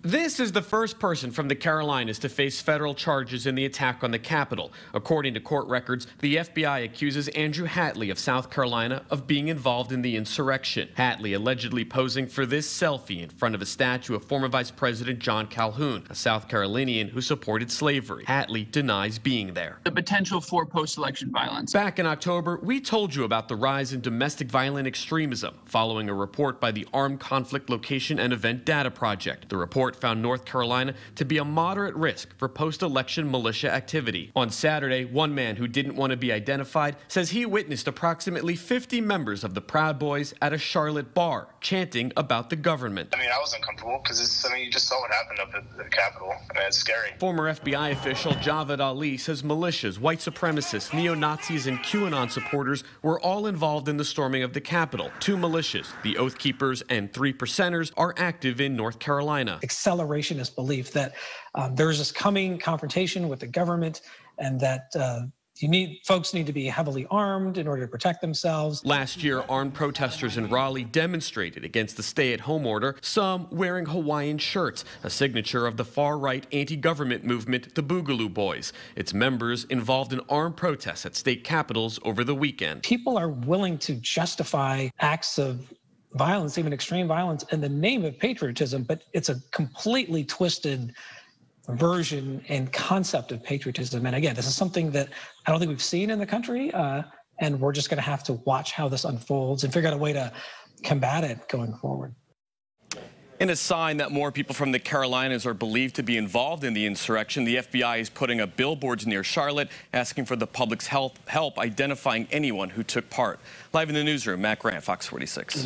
This is the first person from the Carolinas to face federal charges in the attack on the Capitol. According to court records, the FBI accuses Andrew Hatley of South Carolina of being involved in the insurrection. Hatley allegedly posing for this selfie in front of a statue of former Vice President John Calhoun, a South Carolinian who supported slavery. Hatley denies being there. The potential for post-election violence. Back in October, we told you about the rise in domestic violent extremism following a report by the Armed Conflict Location and Event Data Project. The report found North Carolina to be a moderate risk for post-election militia activity. On Saturday, one man who didn't want to be identified says he witnessed approximately 50 members of the Proud Boys at a Charlotte bar chanting about the government. I was uncomfortable because you just saw what happened up at the Capitol. It's scary. Former FBI official Javed Ali says militias, white supremacists, neo-Nazis, and QAnon supporters were all involved in the storming of the Capitol. 2 militias, the Oath Keepers and 3 Percenters, are active in North Carolina. Accelerationist belief that there's this coming confrontation with the government and that folks need to be heavily armed in order to protect themselves. Last year, armed protesters in Raleigh demonstrated against the stay-at-home order, some wearing Hawaiian shirts, a signature of the far-right anti-government movement, the Boogaloo Boys. Its members involved in armed protests at state capitals over the weekend. People are willing to justify acts of violence, even extreme violence, in the name of patriotism, but it's a completely twisted version and concept of patriotism. And again, this is something that I don't think we've seen in the country, and we're just going to have to watch how this unfolds and figure out a way to combat it going forward. In a sign that more people from the Carolinas are believed to be involved in the insurrection, the FBI is putting up billboards near Charlotte asking for the public's help identifying anyone who took part. Live in the newsroom, Matt Grant, Fox 46.